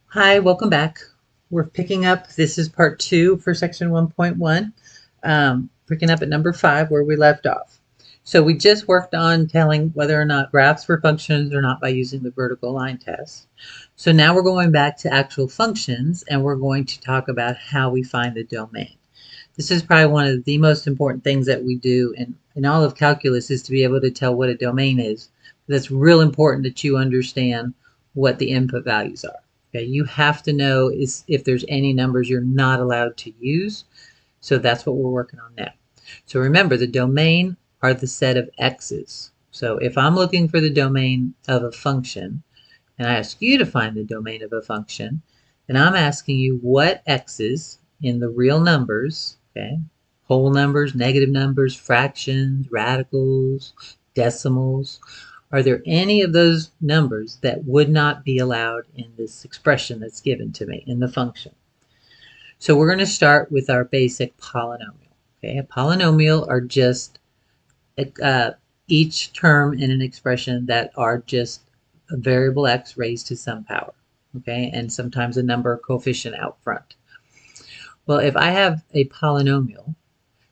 Hi, welcome back. We're picking up, this is part 2 for section 1.1, picking up at number 5 where we left off. So we just worked on telling whether or not graphs were functions or not by using the vertical line test. So now we're going back to actual functions and we're going to talk about how we find the domain. This is probably one of the most important things that we do in all of calculus is to be able to tell what a domain is. That's real important that you understand what the input values are. Okay, you have to know if there's any numbers you're not allowed to use. So that's what we're working on now. So remember, the domain are the set of x's. So if I'm looking for the domain of a function, and I ask you to find the domain of a function, then I'm asking you what x's in the real numbers, okay, whole numbers, negative numbers, fractions, radicals, decimals, are there any of those numbers that would not be allowed in this expression that's given to me in the function? So we're going to start with our basic polynomial. Okay, a polynomial are just each term in an expression that are just a variable x raised to some power. Okay, and sometimes a number coefficient out front. Well, if I have a polynomial,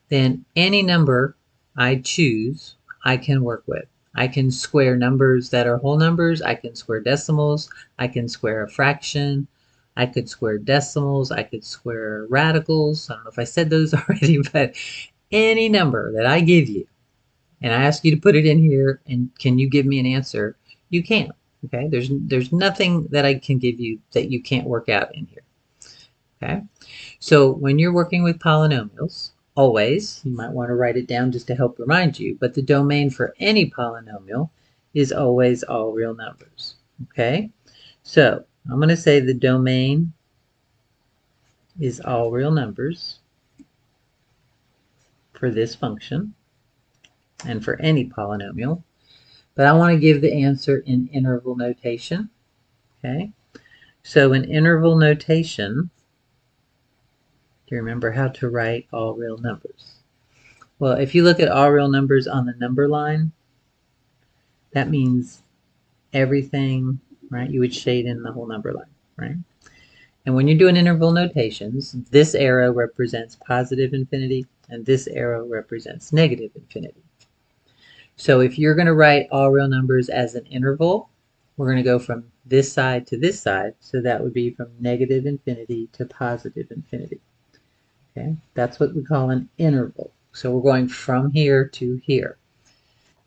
then any number I choose, I can work with. I can square numbers that are whole numbers. I can square decimals. I can square a fraction. I could square decimals. I could square radicals. I don't know if I said those already, but any number that I give you, and I ask you to put it in here, and can you give me an answer? You can. Okay, there's nothing that I can give you that you can't work out in here. Okay, so when you're working with polynomials, always, you might want to write it down just to help remind you, but the domain for any polynomial is always all real numbers. Okay, so I'm going to say the domain is all real numbers for this function and for any polynomial, but I want to give the answer in interval notation. Okay, so in interval notation, do you remember how to write all real numbers? Well, if you look at all real numbers on the number line, that means everything, right? You would shade in the whole number line, right? And when you're doing interval notations, this arrow represents positive infinity and this arrow represents negative infinity. So if you're going to write all real numbers as an interval, we're going to go from this side to this side. So that would be from negative infinity to positive infinity. Okay, that's what we call an interval. So we're going from here to here.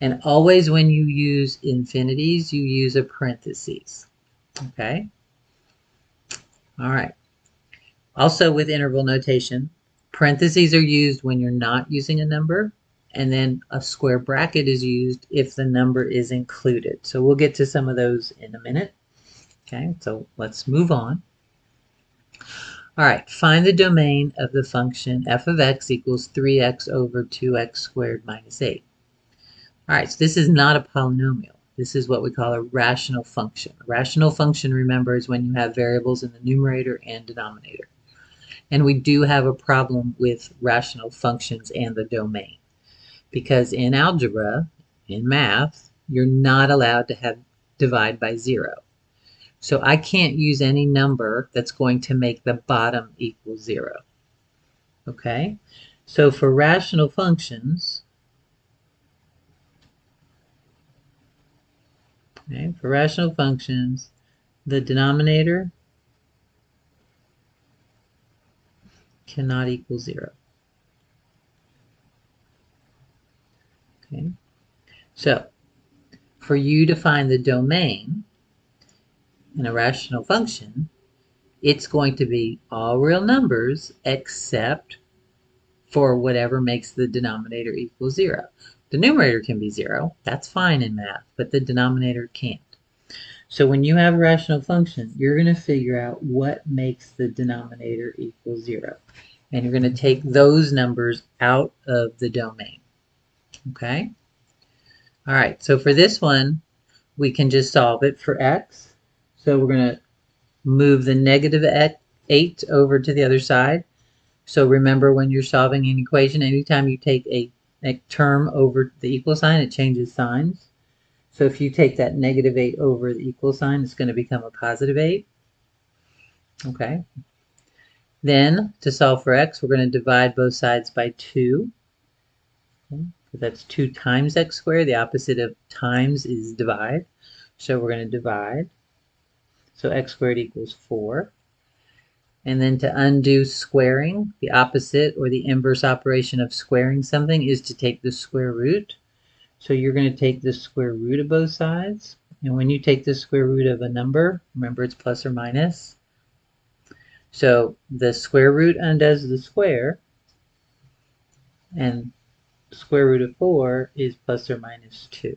And always when you use infinities, you use a parentheses. Okay? All right. Also with interval notation, parentheses are used when you're not using a number, and then a square bracket is used if the number is included. So we'll get to some of those in a minute. Okay, so let's move on. All right, find the domain of the function f of x equals 3x over 2x squared minus 8. All right, so this is not a polynomial. This is what we call a rational function. A rational function, remember, is when you have variables in the numerator and denominator. And we do have a problem with rational functions and the domain. Because in algebra, in math, you're not allowed to have divide by 0. So I can't use any number that's going to make the bottom equal 0. Okay? So for rational functions, okay, the denominator cannot equal 0. Okay? So for you to find the domain in a rational function, it's going to be all real numbers except for whatever makes the denominator equal 0. The numerator can be 0. That's fine in math, but the denominator can't. So when you have a rational function, you're going to figure out what makes the denominator equal 0. And you're going to take those numbers out of the domain. Okay? All right, so for this one, we can just solve it for x. So we're going to move the negative 8 over to the other side. So remember, when you're solving an equation, anytime you take a term over the equal sign, it changes signs. So if you take that negative 8 over the equal sign, it's going to become a positive 8. Okay. Then, to solve for x, we're going to divide both sides by 2. Okay. That's 2 times x squared. The opposite of times is divide. So we're going to divide. So x squared equals 4. And then to undo squaring, the opposite or the inverse operation of squaring something is to take the square root. So you're going to take the square root of both sides. And when you take the square root of a number, remember it's plus or minus. So the square root undoes the square, and square root of 4 is plus or minus 2.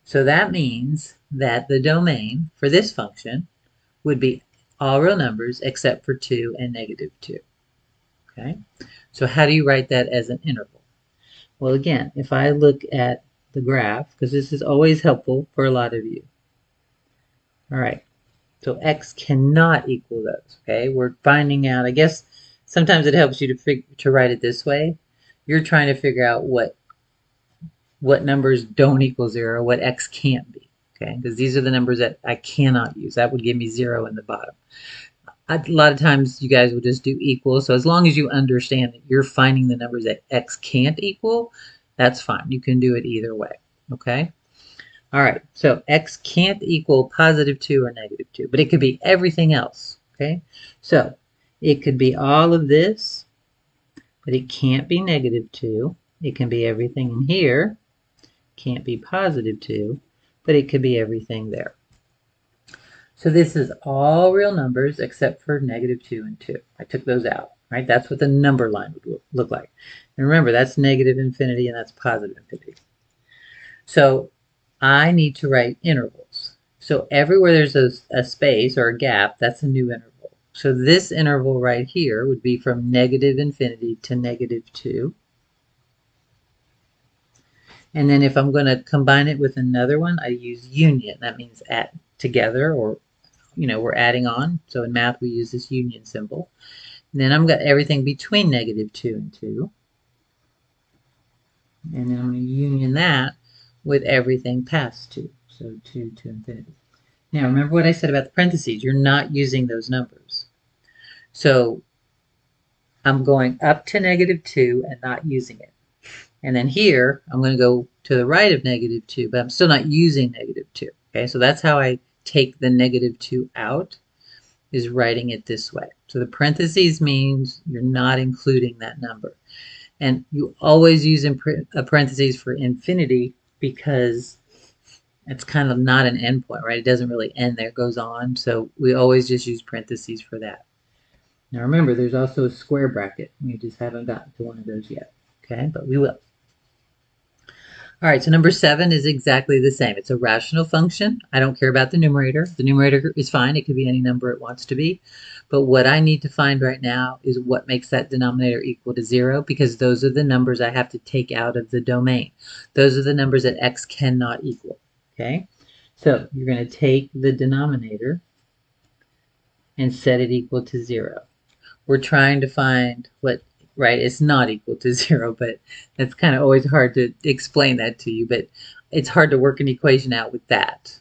So that means that the domain for this function would be all real numbers except for 2 and negative 2. Okay? So how do you write that as an interval? Well, again, if I look at the graph, because this is always helpful for a lot of you. All right, so x cannot equal those, okay? We're finding out, I guess sometimes it helps you to write it this way. You're trying to figure out what numbers don't equal 0, what x can't be, okay? Because these are the numbers that I cannot use. That would give me 0 in the bottom. A lot of times you guys will just do equal, so as long as you understand that you're finding the numbers that x can't equal, that's fine. You can do it either way, okay? All right, so x can't equal positive 2 or negative 2, but it could be everything else, okay? So it could be all of this, but it can't be negative 2. It can be everything in here, can't be positive 2, but it could be everything there. So this is all real numbers except for negative 2 and 2. I took those out, right? That's what the number line would look like. And remember, that's negative infinity and that's positive infinity. So I need to write intervals. So everywhere there's a space or a gap, that's a new interval. So this interval right here would be from negative infinity to negative 2. And then if I'm going to combine it with another one, I use union. That means add together, or we're adding on. So in math, we use this union symbol. And then I've got everything between negative 2 and 2. And then I'm going to union that with everything past 2. So 2 to infinity. Now, remember what I said about the parentheses. You're not using those numbers. So I'm going up to negative 2 and not using it. And then here, I'm going to go to the right of negative 2, but I'm still not using negative 2. Okay, so that's how I take the negative 2 out, is writing it this way. So the parentheses means you're not including that number. And you always use a parentheses for infinity because it's kind of not an endpoint, right? It doesn't really end there, it goes on. So we always just use parentheses for that. Now remember, there's also a square bracket. We just haven't gotten to one of those yet, okay? But we will. All right, so number 7 is exactly the same. It's a rational function. I don't care about the numerator. The numerator is fine. It could be any number it wants to be. But what I need to find right now is what makes that denominator equal to 0, because those are the numbers I have to take out of the domain. Those are the numbers that x cannot equal, okay? So you're going to take the denominator and set it equal to 0. We're trying to find what, right, it's not equal to 0, but that's kind of always hard to explain that to you, but it's hard to work an equation out with that.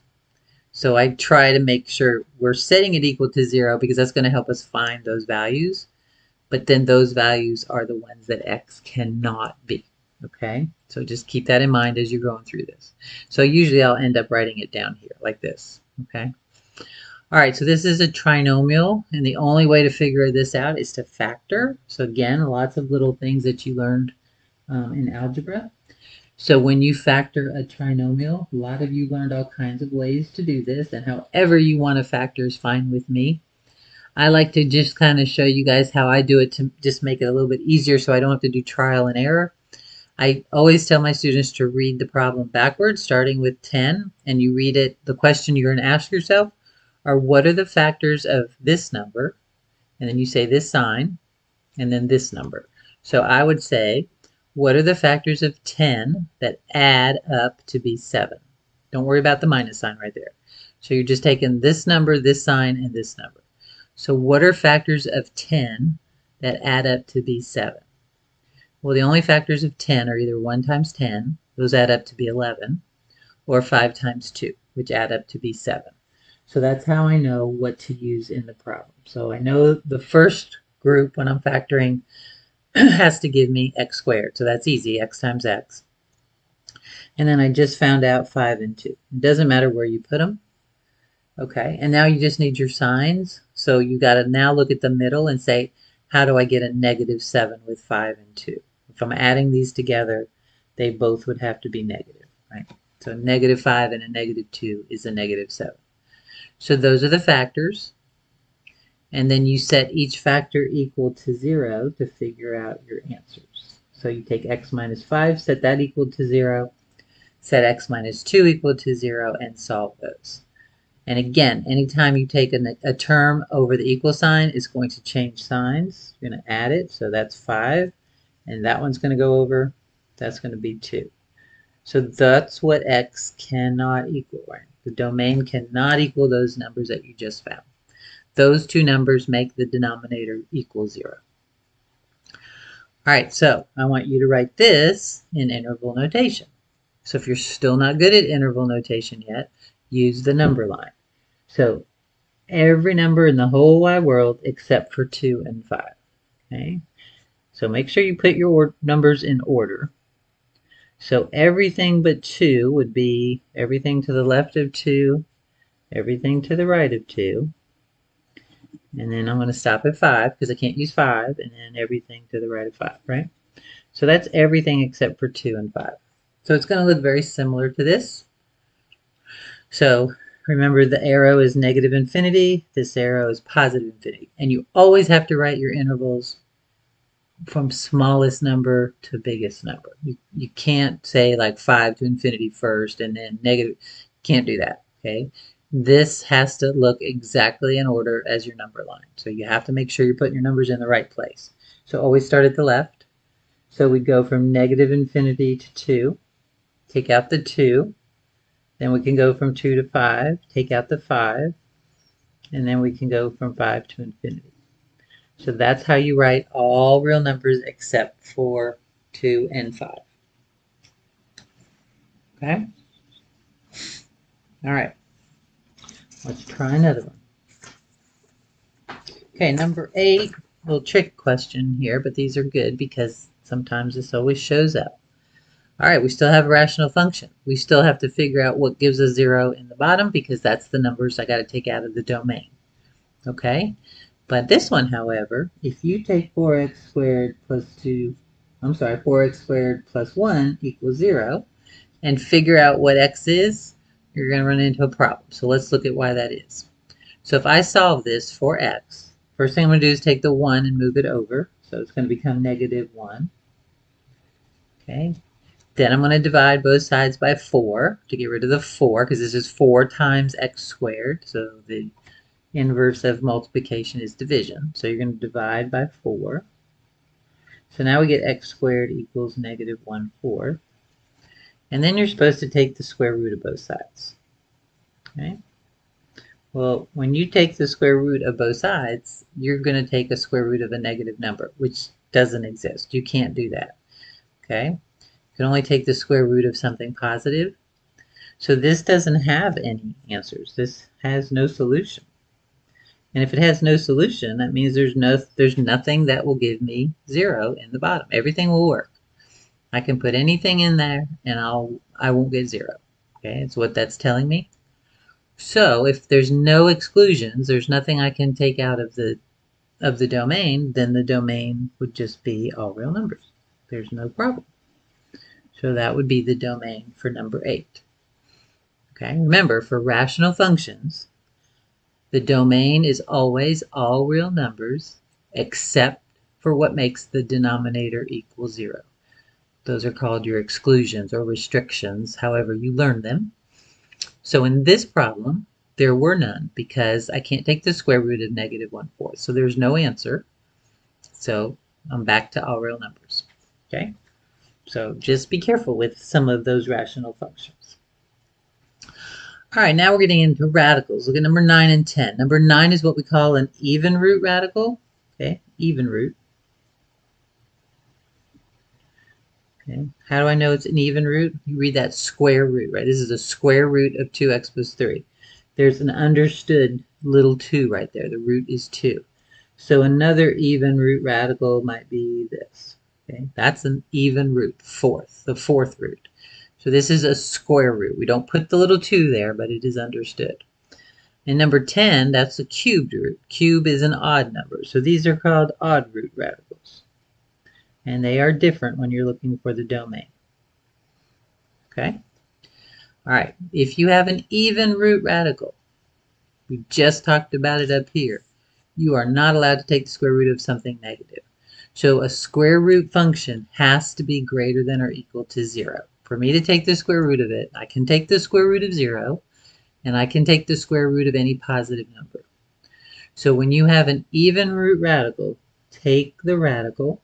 So I try to make sure we're setting it equal to 0 because that's going to help us find those values, but then those values are the ones that x cannot be, okay? So just keep that in mind as you're going through this. So usually I'll end up writing it down here like this, okay? All right, so this is a trinomial, and the only way to figure this out is to factor. So again, lots of little things that you learned in algebra. So when you factor a trinomial, a lot of you learned all kinds of ways to do this, and however you want to factor is fine with me. I like to just kind of show you guys how I do it to just make it a little bit easier so I don't have to do trial and error. I always tell my students to read the problem backwards, starting with 10, and you read it. The question you're going to ask yourself are, what are the factors of this number? And then you say this sign, and then this number. So I would say, what are the factors of 10 that add up to be 7? Don't worry about the minus sign right there. So you're just taking this number, this sign, and this number. So what are factors of 10 that add up to be 7? Well, the only factors of 10 are either 1 times 10, those add up to be 11, or 5 times 2, which add up to be 7. So that's how I know what to use in the problem. So I know the first group when I'm factoring has to give me x squared. So that's easy, x times x. And then I just found out 5 and 2. It doesn't matter where you put them. Okay, and now you just need your signs. So you got to now look at the middle and say, how do I get a negative 7 with 5 and 2? If I'm adding these together, they both would have to be negative, right? So negative 5 and a negative 2 is a negative 7. So those are the factors. And then you set each factor equal to 0 to figure out your answers. So you take x minus 5, set that equal to 0, set x minus 2 equal to 0, and solve those. And again, anytime you take a term over the equal sign, it's going to change signs. You're going to add it, so that's 5. And that one's going to go over. That's going to be 2. So that's what x cannot equal, right? The domain cannot equal those numbers that you just found. Those two numbers make the denominator equal 0. All right, so I want you to write this in interval notation. So if you're still not good at interval notation yet, use the number line. So every number in the whole wide world except for 2 and 5. Okay? So make sure you put your numbers in order. So everything but 2 would be everything to the left of 2, everything to the right of 2. And then I'm going to stop at 5 because I can't use 5, and then everything to the right of 5, right? So that's everything except for 2 and 5. So it's going to look very similar to this. So remember, the arrow is negative infinity, this arrow is positive infinity. And you always have to write your intervals from smallest number to biggest number. You can't say like 5 to infinity first and then negative. You can't do that, okay? This has to look exactly in order as your number line. So you have to make sure you're putting your numbers in the right place. So always start at the left. So we go from negative infinity to 2. Take out the 2. Then we can go from 2 to 5, take out the 5, and then we can go from 5 to infinity. So that's how you write all real numbers except for 2 and 5. Okay? All right. Let's try another one. Okay, number 8, little trick question here, but these are good because sometimes this always shows up. All right, we still have a rational function. We still have to figure out what gives us 0 in the bottom because that's the numbers I got to take out of the domain. Okay? But this one, however, if you take 4x squared plus 4x squared plus 1 equals 0 and figure out what x is, you're going to run into a problem. So let's look at why that is. So if I solve this for x, first thing I'm going to do is take the 1 and move it over. So it's going to become negative 1. Okay? Then I'm going to divide both sides by 4 to get rid of the 4 because this is 4 times x squared. So the inverse of multiplication is division. So you're going to divide by 4. So now we get x squared equals negative 1/4. And then you're supposed to take the square root of both sides. Okay? Well, when you take the square root of both sides, you're going to take a square root of a negative number, which doesn't exist. You can't do that. Okay? You can only take the square root of something positive. So this doesn't have any answers. This has no solution. And if it has no solution, that means there's nothing that will give me 0 in the bottom. Everything will work. I can put anything in there and I won't get 0. Okay, that's what that's telling me. So if there's no exclusions, there's nothing I can take out of the domain, then the domain would just be all real numbers. There's no problem. So that would be the domain for number 8. Okay, remember, for rational functions, the domain is always all real numbers except for what makes the denominator equal 0. Those are called your exclusions or restrictions, however you learn them. So in this problem, there were none because I can't take the square root of negative 1/4. So there's no answer. So I'm back to all real numbers. Okay? So just be careful with some of those rational functions. All right, now we're getting into radicals. Look at number 9 and 10. Number 9 is what we call an even root radical. Okay, even root. Okay, how do I know it's an even root? You read that square root, right? This is a square root of 2x plus 3. there's an understood little 2 right there. The root is 2. So another even root radical might be this. Okay, that's an even root, the fourth root. So this is a square root. We don't put the little 2 there, but it is understood. And number 10, that's a cubed root. Cube is an odd number. So these are called odd root radicals. And they are different when you're looking for the domain. Okay? All right, if you have an even root radical, we just talked about it up here, you are not allowed to take the square root of something negative. So a square root function has to be greater than or equal to 0. For me to take the square root of it, I can take the square root of 0, and I can take the square root of any positive number. So when you have an even root radical, take the radical,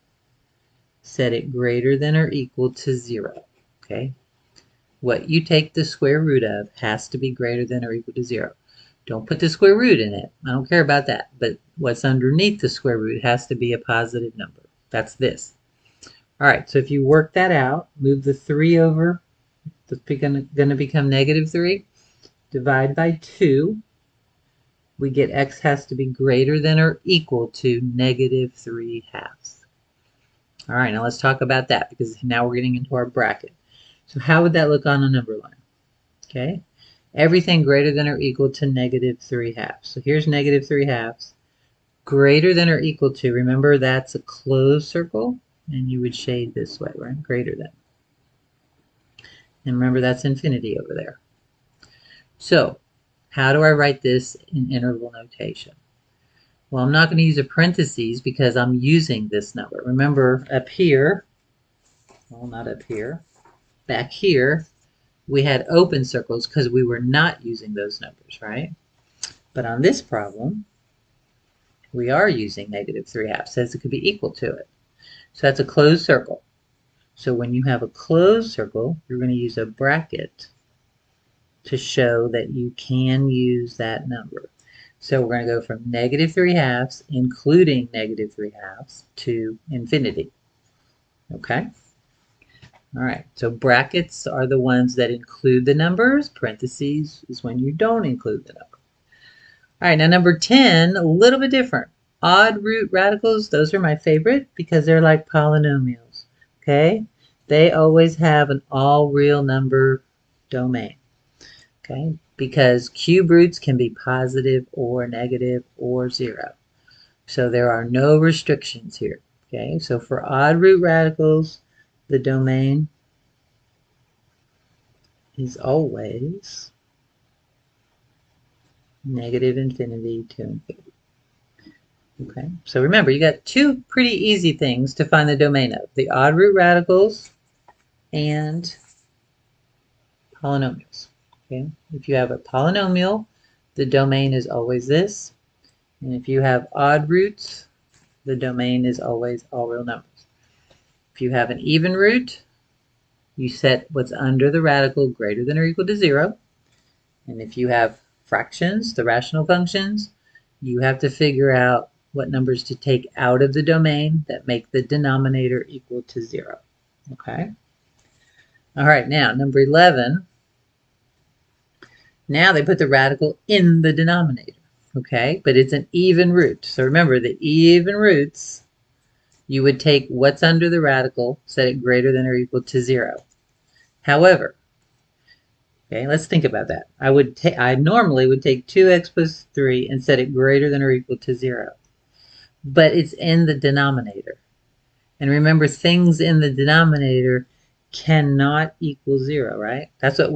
set it greater than or equal to 0. Okay? What you take the square root of has to be greater than or equal to 0. Don't put the square root in it. I don't care about that. But what's underneath the square root has to be a positive number. That's this. All right, so if you work that out, move the 3 over. It's going to become negative 3. Divide by 2. We get x has to be greater than or equal to negative 3/2. All right, now let's talk about that because now we're getting into our bracket. So how would that look on a number line? Okay, everything greater than or equal to negative 3/2. So here's negative 3/2. Greater than or equal to, remember that's a closed circle, and you would shade this way, right? Greater than. And remember that's infinity over there. So how do I write this in interval notation? Well, I'm not going to use a parentheses because I'm using this number. Remember up here, well, not up here, back here, we had open circles because we were not using those numbers, right? But on this problem, we are using negative 3/2, says it could be equal to it. So that's a closed circle. So when you have a closed circle, you're going to use a bracket to show that you can use that number. So we're going to go from negative 3/2, including negative 3/2, to infinity. Okay? All right, so brackets are the ones that include the numbers. Parentheses is when you don't include the number. All right, now number 10, a little bit different. Odd root radicals, those are my favorite because they're like polynomials. Okay? They always have an all real number domain. Okay? Because cube roots can be positive or negative or 0. So there are no restrictions here. Okay? So for odd root radicals, the domain is always negative infinity to infinity. Okay, so remember, you got 2 pretty easy things to find the domain of, the odd root radicals and polynomials. Okay, if you have a polynomial, the domain is always this, and if you have odd roots, the domain is always all real numbers. If you have an even root, you set what's under the radical greater than or equal to 0, and if you have fractions, the rational functions, you have to figure out what numbers to take out of the domain that make the denominator equal to 0. Okay? All right, now number 11. Now they put the radical in the denominator. Okay? But it's an even root. So remember, the even roots, you would take what's under the radical, set it greater than or equal to 0. However, okay, let's think about that. I normally would take 2x plus 3 and set it greater than or equal to 0. But it's in the denominator. And remember, things in the denominator cannot equal 0, right? That's what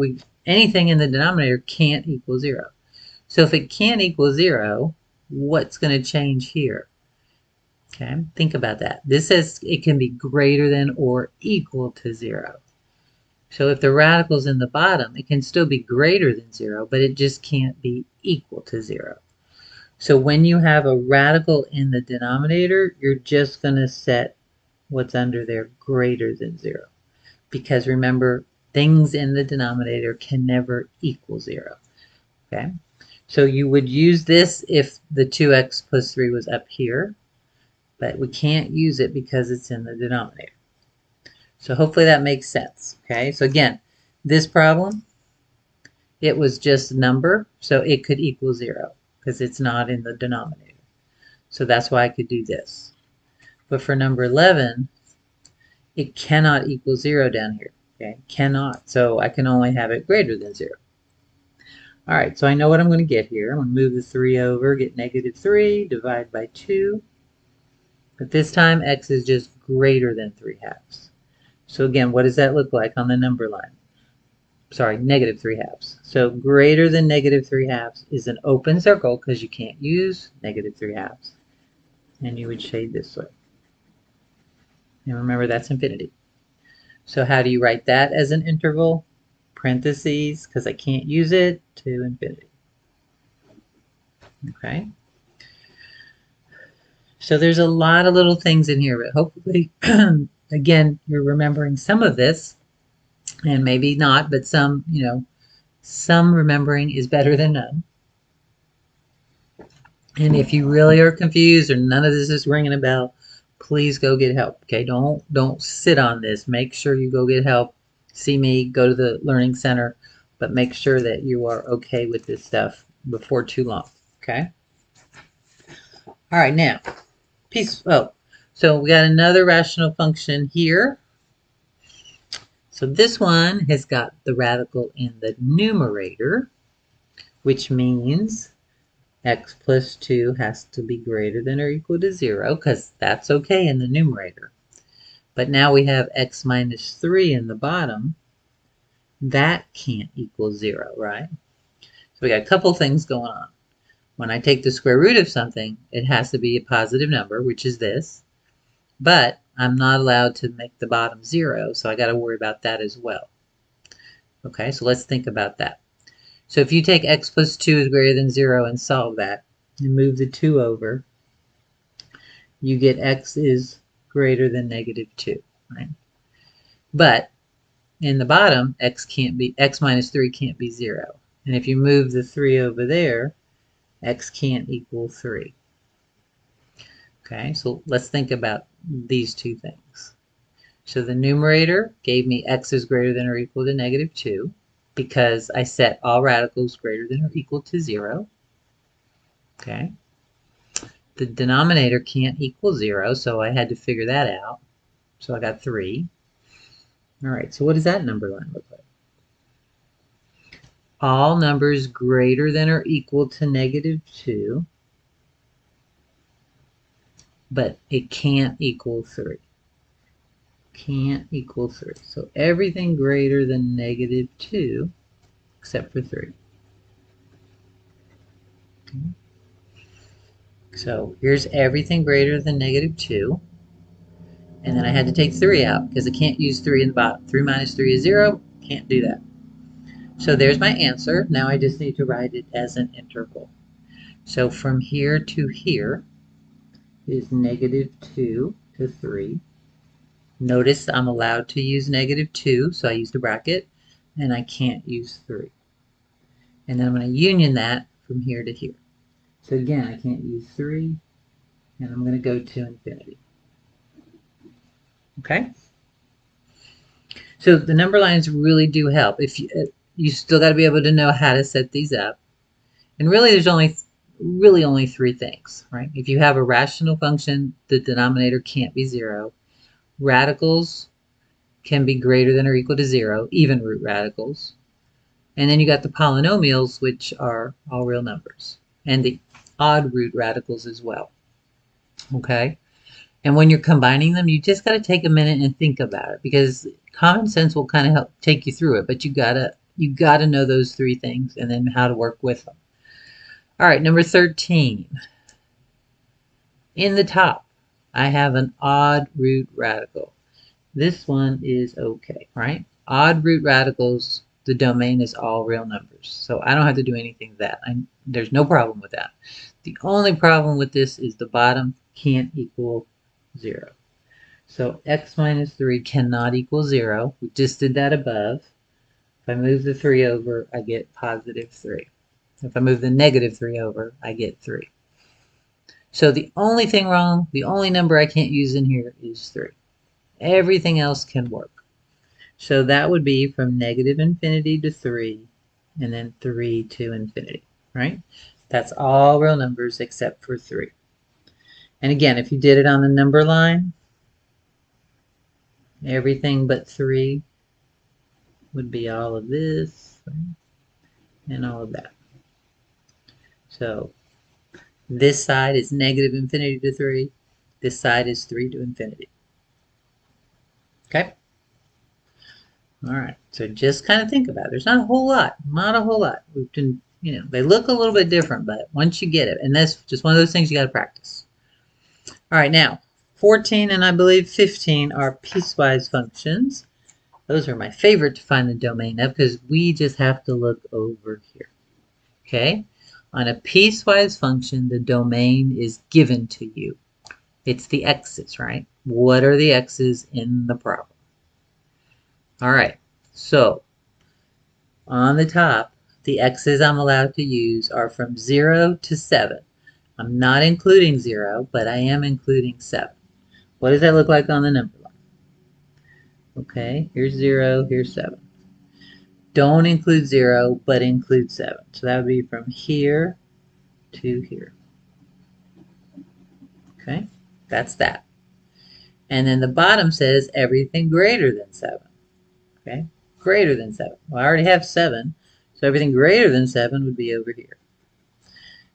anything in the denominator can't equal 0. So if it can't equal 0, what's going to change here? Okay, think about that. This says it can be greater than or equal to 0. So if the radical's in the bottom, it can still be greater than 0, but it just can't be equal to 0. So when you have a radical in the denominator, you're just going to set what's under there greater than 0. Because remember, things in the denominator can never equal 0. Okay? So you would use this if the 2x plus 3 was up here, but we can't use it because it's in the denominator. So hopefully that makes sense. Okay? So again, this problem, it was just a number, so it could equal 0 because it's not in the denominator. So that's why I could do this. But for number 11, it cannot equal 0 down here. Okay, cannot. So I can only have it greater than 0. All right, so I know what I'm going to get here. I'm going to move the 3 over, get -3, divide by 2. But this time, x is just greater than 3/2. So again, what does that look like on the number line? Sorry, -3/2. So greater than -3/2 is an open circle because you can't use -3/2. And you would shade this way. And remember, that's infinity. So how do you write that as an interval? Parentheses, because I can't use it, to infinity. Okay. So there's a lot of little things in here, but hopefully, again, you're remembering some of this, and maybe not, but some, some remembering is better than none. And if you really are confused or none of this is ringing a bell, please go get help. Okay, don't sit on this. Make sure you go get help. See me, go to the Learning Center, but make sure that you are okay with this stuff before too long. Okay. All right, now so we got another rational function here. So this one has got the radical in the numerator, which means x plus 2 has to be greater than or equal to 0, because that's okay in the numerator. But now we have x minus 3 in the bottom. That can't equal 0, right? So we got a couple things going on. When I take the square root of something, it has to be a positive number, which is this. But I'm not allowed to make the bottom 0, so I got to worry about that as well. Okay, so let's think about that. So if you take x plus 2 is greater than 0 and solve that, and move the 2 over, you get x is greater than -2, right? But in the bottom, x minus 3 can't be 0. And if you move the 3 over there, x can't equal 3. Okay, so let's think about these two things. So the numerator gave me x is greater than or equal to -2 because I set all radicals greater than or equal to 0. Okay. The denominator can't equal 0, so I had to figure that out. So I got 3. All right, so what does that number line look like? All numbers greater than or equal to -2, but it can't equal 3. Can't equal 3. So everything greater than -2 except for 3. Okay. So here's everything greater than -2. And then I had to take 3 out because I can't use 3 in the bottom. 3 minus 3 is 0. Can't do that. So there's my answer. Now I just need to write it as an interval. So from here to here is -2 to 3. Notice I'm allowed to use -2, so I used a bracket, and I can't use 3. And then I'm going to union that from here to here. So again, I can't use 3, and I'm going to go to infinity. Okay? So the number lines really do help. If you still got to be able to know how to set these up. And really, there's only 3 things, right? If you have a rational function, the denominator can't be 0. Radicals can be greater than or equal to 0, even root radicals. And then you got the polynomials, which are all real numbers, and the odd root radicals as well. Okay? And when you're combining them, you just got to take a minute and think about it, because common sense will kind of help take you through it, but you got to know those 3 things and then how to work with them. All right, number 13. In the top, I have an odd root radical. This one is okay, right? Odd root radicals, the domain is all real numbers. So I don't have to do anything to that. There's no problem with that. The only problem with this is the bottom can't equal 0. So x minus 3 cannot equal 0. We just did that above. If I move the 3 over, I get +3. If I move the -3 over, I get 3. So the only thing wrong, the only number I can't use in here is 3. Everything else can work. So that would be from -infinity to 3 and then 3 to infinity, right? That's all real numbers except for 3. And again, if you did it on the number line, everything but 3 would be all of this, right? And all of that. So this side is negative infinity to 3. This side is 3 to infinity. Okay? All right. So just kind of think about it. There's not a whole lot. Not a whole lot. We've been, they look a little bit different, but once you get it, and that's just one of those things you got to practice. All right. Now, 14 and I believe 15 are piecewise functions. Those are my favorite to find the domain of because we just have to look over here. Okay? On a piecewise function, the domain is given to you. It's the x's, right? What are the x's in the problem? All right, so on the top, the x's I'm allowed to use are from 0 to 7. I'm not including 0, but I am including 7. What does that look like on the number line? Okay, here's 0, here's 7. Don't include 0, but include 7. So that would be from here to here. Okay, that's that. And then the bottom says everything greater than 7. Okay, greater than 7. Well, I already have 7, so everything greater than 7 would be over here.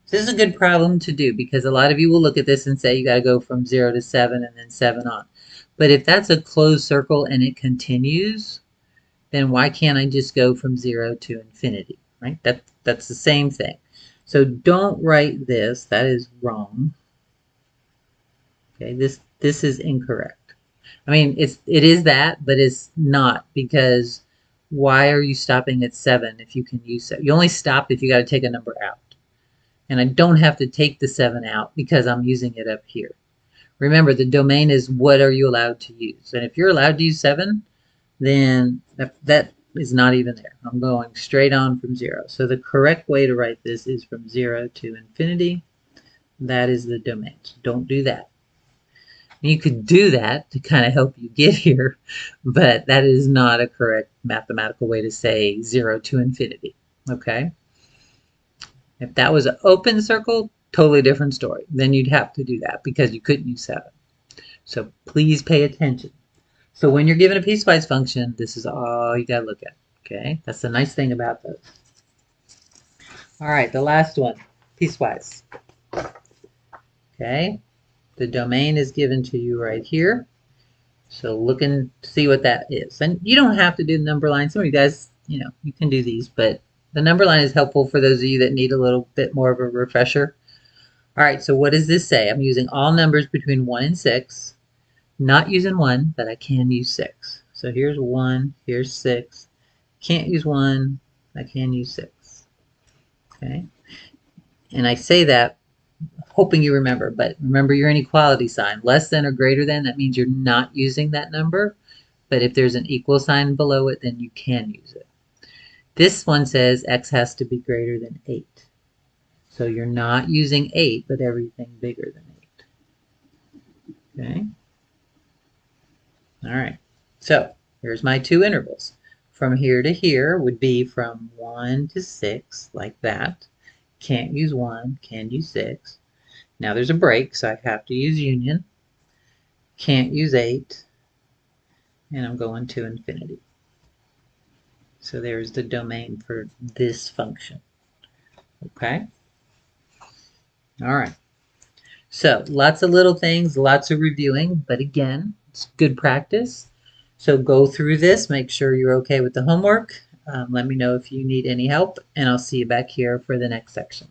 So this is a good problem to do because a lot of you will look at this and say you got to go from 0 to 7 and then 7 on. But if that's a closed circle and it continues, then why can't I just go from 0 to infinity, right? That's the same thing. So don't write this. That is wrong. Okay, this is incorrect. I mean, it is that, but it's not because why are you stopping at 7 if you can use 7? You only stop if you got to take a number out. And I don't have to take the 7 out because I'm using it up here. Remember, the domain is what are you allowed to use. And if you're allowed to use 7, then that is not even there. I'm going straight on from 0. So the correct way to write this is from 0 to infinity. That is the domain. So don't do that. You could do that to kind of help you get here, but that is not a correct mathematical way to say 0 to infinity, okay? If that was an open circle, totally different story. Then you'd have to do that because you couldn't use 7. So please pay attention. So when you're given a piecewise function, this is all you got to look at, okay? That's the nice thing about those. All right, the last one, piecewise, okay? The domain is given to you right here. So look and see what that is. And you don't have to do the number line. Some of you guys, you can do these, but the number line is helpful for those of you that need a little bit more of a refresher. All right, so what does this say? I'm using all numbers between 1 and 6. Not using 1, but I can use 6. So here's 1, here's 6. Can't use 1, I can use 6. Okay? And I say that hoping you remember, but remember your inequality sign. Less than or greater than, that means you're not using that number. But if there's an equal sign below it, then you can use it. This one says x has to be greater than 8. So you're not using 8, but everything bigger than 8. Okay? All right. So here's my two intervals. From here to here would be from 1 to 6, like that. Can't use 1, can use 6. Now there's a break, so I have to use union. Can't use 8. And I'm going to infinity. So there's the domain for this function. Okay? All right. So lots of little things, lots of reviewing, but again, it's good practice. So go through this, make sure you're okay with the homework. Let me know if you need any help, and I'll see you back here for the next section.